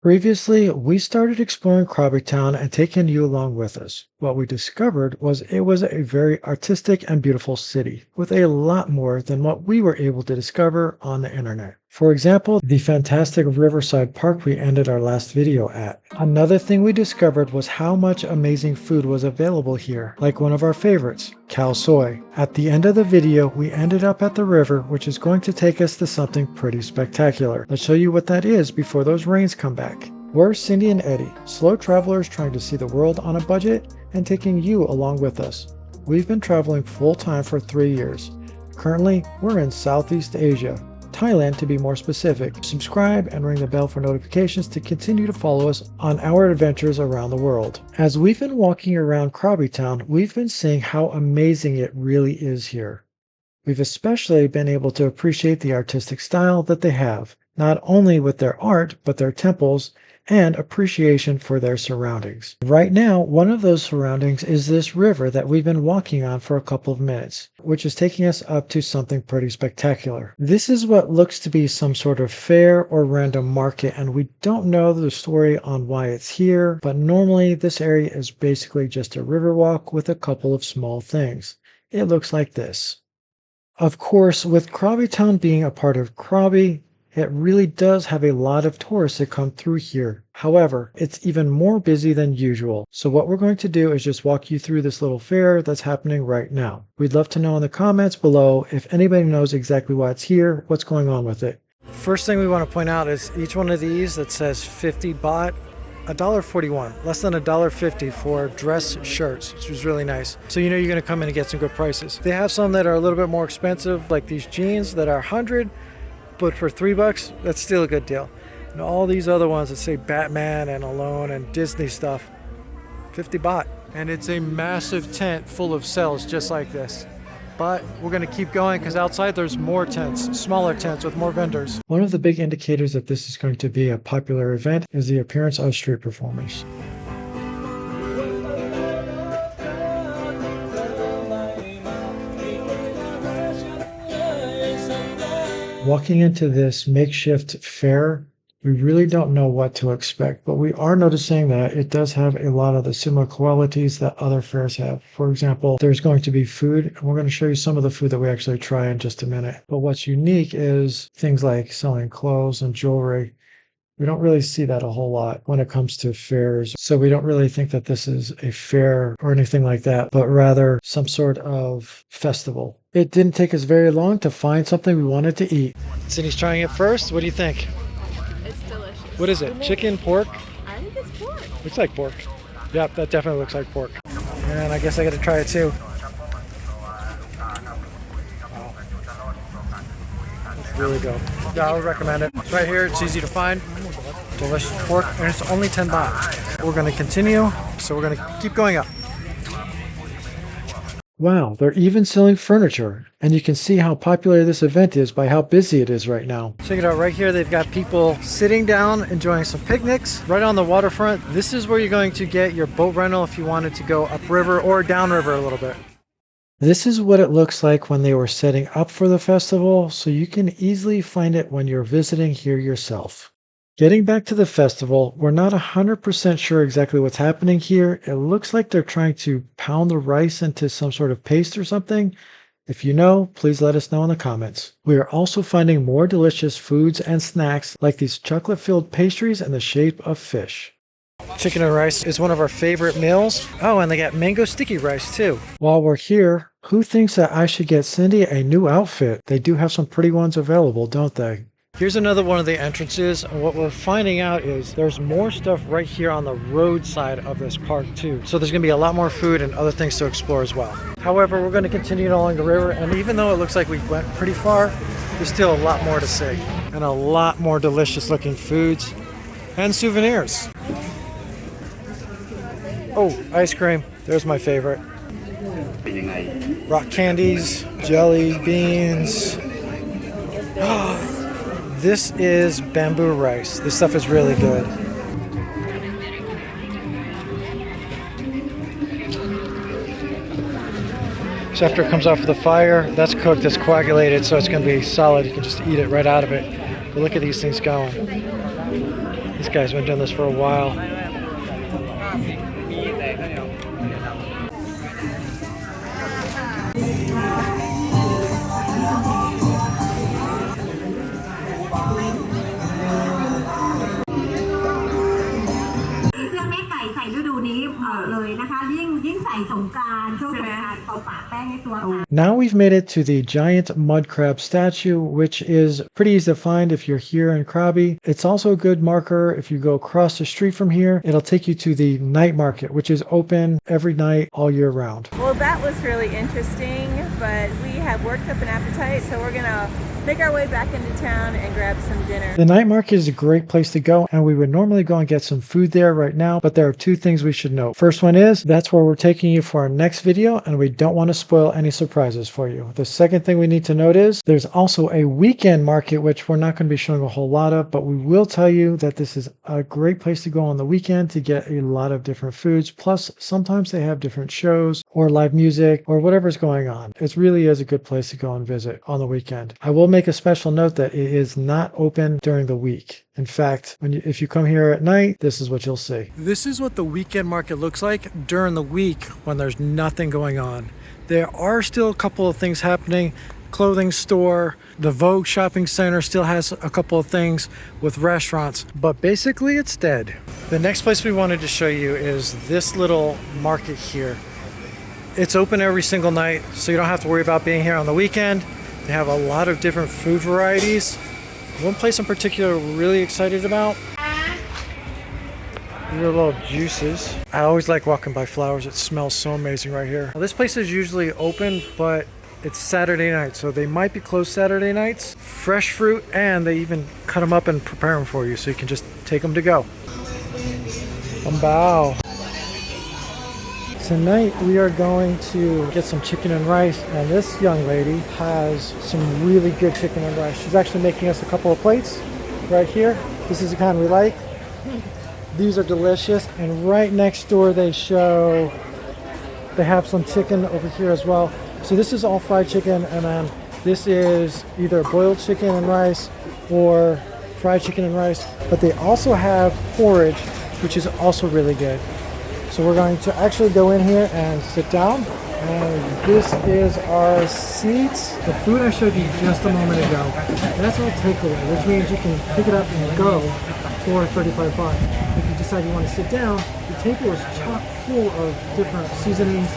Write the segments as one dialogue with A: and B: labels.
A: Previously, we started exploring Krabi Town and taking you along with us. What we discovered was it was a very artistic and beautiful city, with a lot more than what we were able to discover on the internet. For example, the fantastic Riverside Park we ended our last video at. Another thing we discovered was how much amazing food was available here, like one of our favorites, khao soi. At the end of the video, we ended up at the river, which is going to take us to something pretty spectacular. Let's show you what that is before those rains come back. We're Cindy and Eddie, slow travelers trying to see the world on a budget and taking you along with us. We've been traveling full-time for 3 years. Currently, we're in Southeast Asia, Thailand to be more specific. Subscribe and ring the bell for notifications to continue to follow us on our adventures around the world. As we've been walking around Krabi Town, we've been seeing how amazing it really is here. We've especially been able to appreciate the artistic style that they have, not only with their art, but their temples and appreciation for their surroundings. Right now, one of those surroundings is this river that we've been walking on for a couple of minutes, which is taking us up to something pretty spectacular. This is what looks to be some sort of fair or random market, and we don't know the story on why it's here, but normally this area is basically just a river walk with a couple of small things. It looks like this. Of course, with Krabi Town being a part of Krabi, it really does have a lot of tourists that come through here. However, it's even more busy than usual. So what we're going to do is just walk you through this little fair that's happening right now. We'd love to know in the comments below if anybody knows exactly why it's here, what's going on with it. First thing we want to point out is each one of these that says 50 baht, $1.41, less than $1.50 for dress shirts, which was really nice. So you know you're going to come in and get some good prices. They have some that are a little bit more expensive, like these jeans that are 100, but for $3, that's still a good deal. And all these other ones that say Batman and Alone and Disney stuff, 50 baht. And it's a massive tent full of cells just like this. But we're going to keep going because outside there's more tents, smaller tents with more vendors. One of the big indicators that this is going to be a popular event is the appearance of street performers. Walking into this makeshift fair, we really don't know what to expect, but we are noticing that it does have a lot of the similar qualities that other fairs have. For example, there's going to be food, and we're going to show you some of the food that we actually try in just a minute. But what's unique is things like selling clothes and jewelry. We don't really see that a whole lot when it comes to fairs. So we don't really think that this is a fair or anything like that, but rather some sort of festival. It didn't take us very long to find something we wanted to eat. Cindy's trying it first. What do you think?
B: It's delicious.
A: What is it? Chicken, pork?
B: I think it's pork.
A: Looks like pork. Yep, that definitely looks like pork. And I guess I got to try it too. Wow. It's really good. Yeah, I would recommend it. It's right here. It's easy to find. Delicious pork, and it's only 10 baht. We're going to continue, so we're going to keep going up. Wow, they're even selling furniture, and you can see how popular this event is by how busy it is right now. Check it out, right here they've got people sitting down enjoying some picnics right on the waterfront. This is where you're going to get your boat rental if you wanted to go upriver or downriver a little bit. This is what it looks like when they were setting up for the festival, so you can easily find it when you're visiting here yourself. Getting back to the festival, we're not 100% sure exactly what's happening here. It looks like they're trying to pound the rice into some sort of paste or something. If you know, please let us know in the comments. We are also finding more delicious foods and snacks like these chocolate-filled pastries in the shape of fish. Chicken and rice is one of our favorite meals. Oh, and they got mango sticky rice too. While we're here, who thinks that I should get Cindy a new outfit? They do have some pretty ones available, don't they? Here's another one of the entrances, and what we're finding out is there's more stuff right here on the roadside of this park too. So there's going to be a lot more food and other things to explore as well. However, we're going to continue along the river, and even though it looks like we went pretty far, there's still a lot more to see. And a lot more delicious looking foods and souvenirs. Oh, ice cream. There's my favorite. Rock candies, jelly beans. This is bamboo rice. This stuff is really good. So after it comes off of the fire, that's cooked, it's coagulated, so it's going to be solid. You can just eat it right out of it. But look at these things going. This guy's been doing this for a while. Now we've made it to the giant mud crab statue, which is pretty easy to find if you're here in Krabi. It's also a good marker if you go across the street from here. It'll take you to the night market, which is open every night all year round.
B: Well, that was really interesting, but we have worked up an appetite, so we're gonna make our way back into town and grab some dinner.
A: The night market is a great place to go, and we would normally go and get some food there right now, but there are two things we should know. First one is, that's where we're taking you for our next video, and we don't want to spoil any surprises for you. The second thing we need to note is, there's also a weekend market, which we're not going to be showing a whole lot of, but we will tell you that this is a great place to go on the weekend to get a lot of different foods, plus sometimes they have different shows, or live music, or whatever's going on. It really is a good place to go and visit on the weekend. I will make a special note that it is not open during the week. In fact, if you come here at night, this is what you'll see. This is what the weekend market looks like during the week when there's nothing going on. There are still a couple of things happening. Clothing store, the Vogue shopping center still has a couple of things with restaurants, but basically it's dead. The next place we wanted to show you is this little market here. It's open every single night, so you don't have to worry about being here on the weekend. They have a lot of different food varieties. One place in particular we're really excited about. These are little juices. I always like walking by flowers. It smells so amazing right here. Now, this place is usually open, but it's Saturday night, so they might be closed Saturday nights. Fresh fruit, and they even cut them up and prepare them for you, so you can just take them to go. Bao. Tonight we are going to get some chicken and rice, and this young lady has some really good chicken and rice. She's actually making us a couple of plates right here. This is the kind we like. These are delicious, and right next door they have some chicken over here as well. So this is all fried chicken, and then this is either boiled chicken and rice or fried chicken and rice, but they also have porridge, which is also really good. So we're going to actually go in here and sit down, and this is our seats. The food I showed you just a moment ago, that's all takeaway, which means you can pick it up and go for 35 bucks. If you decide you want to sit down, the table is chock full of different seasonings,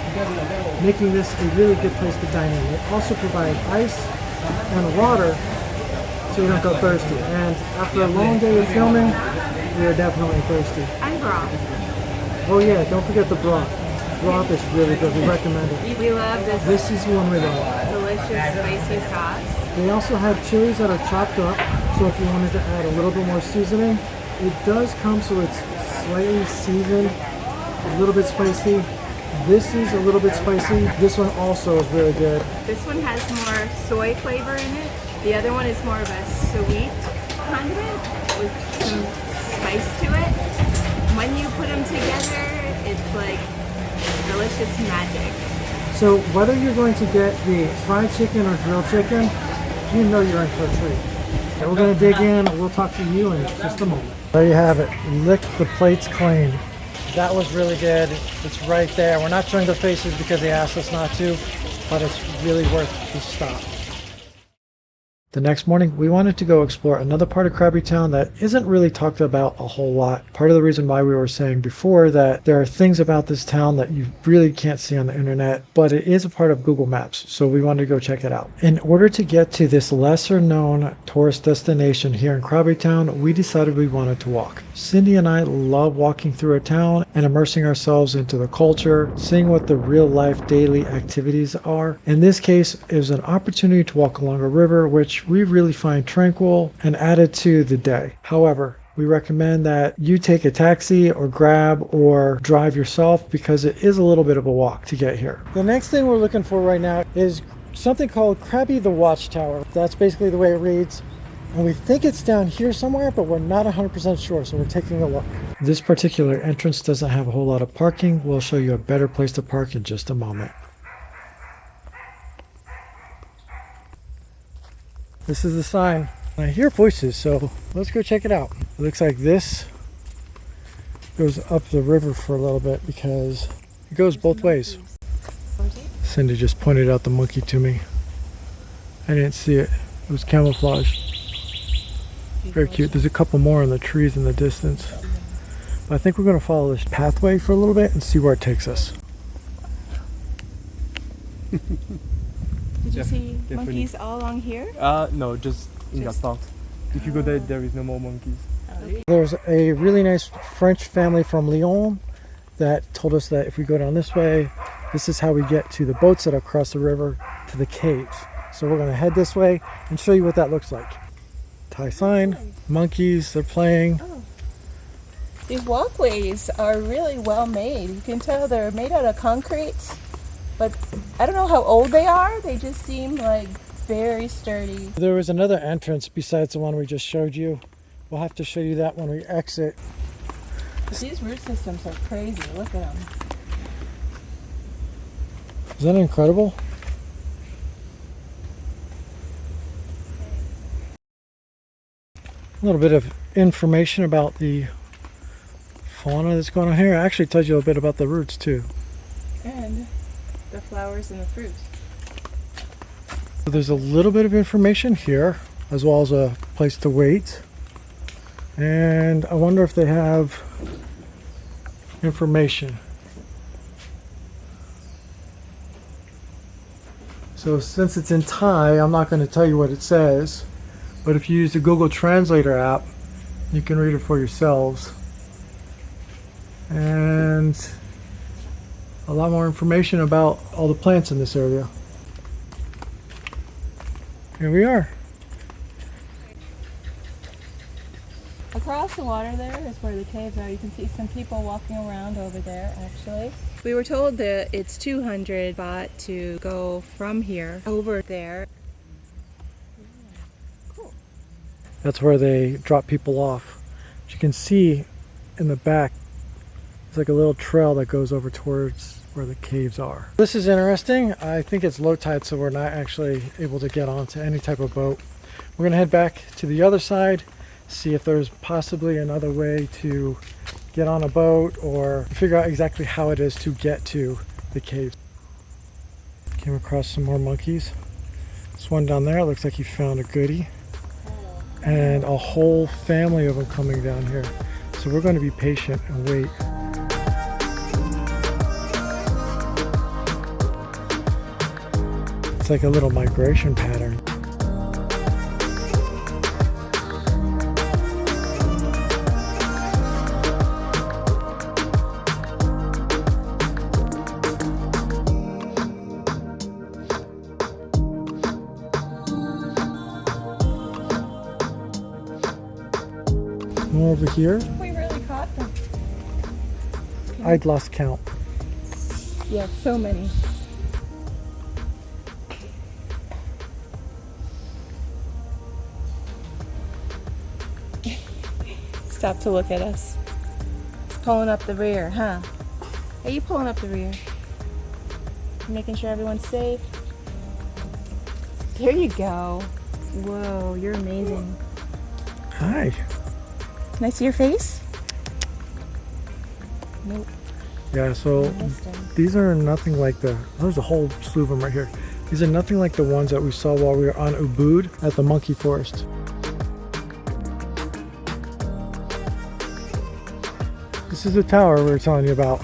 A: making this a really good place to dine in. They also provide ice and water so you don't go thirsty. And after a long day of filming, we are definitely thirsty.
B: And broth.
A: Oh yeah, don't forget the broth. Broth is really good. We recommend it.
B: We love this.
A: This is one we love.
B: Delicious spicy sauce.
A: They also have chilies that are chopped up, so if you wanted to add a little bit more seasoning, it does come so it's slightly seasoned, a little bit spicy. This is a little bit spicy. This one also is really good.
B: This one has more soy flavor in it. The other one is more of a sweet condiment with some spice to it. When you put them together, it's like delicious magic.
A: So whether you're going to get the fried chicken or grilled chicken, you know you're in for a treat. Okay, we're going to dig in. We'll talk to you in just a moment. There you have it. Lick the plates clean. That was really good. It's right there. We're not showing their faces because they asked us not to, but it's really worth the stop. The next morning, we wanted to go explore another part of Krabi town that isn't really talked about a whole lot. Part of the reason why we were saying before that there are things about this town that you really can't see on the internet, but it is a part of Google Maps, so we wanted to go check it out. In order to get to this lesser known tourist destination here in Krabi town, we decided we wanted to walk. Cindy and I love walking through a town and immersing ourselves into the culture, seeing what the real life daily activities are. In this case, it was an opportunity to walk along a river, which we really find tranquil and added to the day. However, we recommend that you take a taxi or grab or drive yourself because it is a little bit of a walk to get here. The next thing we're looking for right now is something called Krabi the Watchtower. That's basically the way it reads. And we think it's down here somewhere, but we're not 100% sure, so we're taking a look. This particular entrance doesn't have a whole lot of parking. We'll show you a better place to park in just a moment. This is the sign. I hear voices, so let's go check it out. It looks like this goes up the river for a little bit because it goes both ways. Cindy just pointed out the monkey to me. I didn't see it. It was camouflaged. Very cute. There's a couple more in the trees in the distance. But I think we're going to follow this pathway for a little bit and see where it takes us.
B: Did you see monkeys all along here?
C: No, just in the south. If you go there, there is no more monkeys.
A: There's a really nice French family from Lyon that told us that if we go down this way, this is how we get to the boats that are across the river to the caves. So we're going to head this way and show you what that looks like. Thai sign, monkeys, they're playing.
D: Oh. These walkways are really well made. You can tell they're made out of concrete, but I don't know how old they are. They just seem like very sturdy.
A: There was another entrance besides the one we just showed you. We'll have to show you that when we exit.
D: These root systems are crazy. Look at them.
A: Isn't that incredible? A little bit of information about the fauna that's going on here. It actually tells you a bit about the roots too.
D: And the flowers and the fruit.
A: So there's a little bit of information here, as well as a place to wait. And I wonder if they have information. So since it's in Thai, I'm not going to tell you what it says. But if you use the Google Translator app, you can read it for yourselves. And a lot more information about all the plants in this area. Here we are.
D: Across the water there is where the caves are. You can see some people walking around over there actually. We were told that it's 200 baht to go from here over there.
A: That's where they drop people off. But you can see in the back, it's like a little trail that goes over towards where the caves are. This is interesting. I think it's low tide, so we're not actually able to get onto any type of boat. We're gonna head back to the other side, see if there's possibly another way to get on a boat or figure out exactly how it is to get to the cave. Came across some more monkeys. This one down there looks like he found a goodie. And a whole family of them coming down here. So we're going to be patient and wait. It's like a little migration pattern. More over here.
D: We really caught them.
A: I'd lost count.
D: Yeah, so many. Stop to look at us. It's pulling up the rear, huh? Are you pulling up the rear? Making sure everyone's safe. There you go. Whoa, you're amazing.
A: Hi.
D: Can I see your face? Nope.
A: Yeah, so these are nothing like there's a whole slew of them right here. These are nothing like the ones that we saw while we were on Ubud at the monkey forest. This is the tower we were telling you about.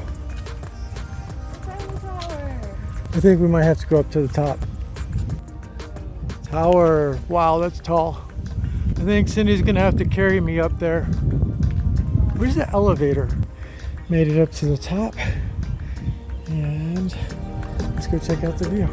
A: I think we might have to go up to the top. Tower. Wow, that's tall. I think Cindy's gonna have to carry me up there. Where's the elevator? Made it up to the top. And let's go check out the view.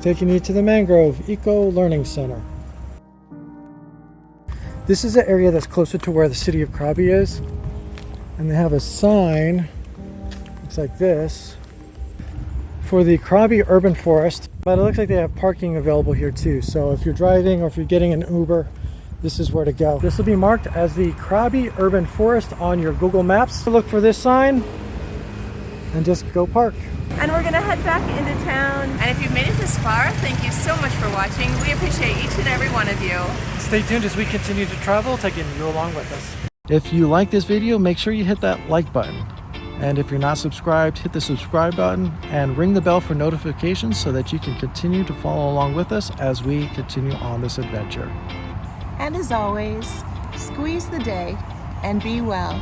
A: Taking you to the Mangrove Eco Learning Center. This is the area that's closer to where the city of Krabi is. And they have a sign, looks like this, for the Krabi Urban Forest. But it looks like they have parking available here too. So if you're driving or if you're getting an Uber, this is where to go. This will be marked as the Krabi Urban Forest on your Google Maps. Look for this sign and just go park.
B: And we're gonna head back into town. And if you've made it this far, thank you so much for watching. We appreciate each and every one of you.
A: Stay tuned as we continue to travel, taking you along with us. If you like this video, make sure you hit that like button. And if you're not subscribed, hit the subscribe button and ring the bell for notifications so that you can continue to follow along with us as we continue on this adventure.
D: And as always, squeeze the day and be well.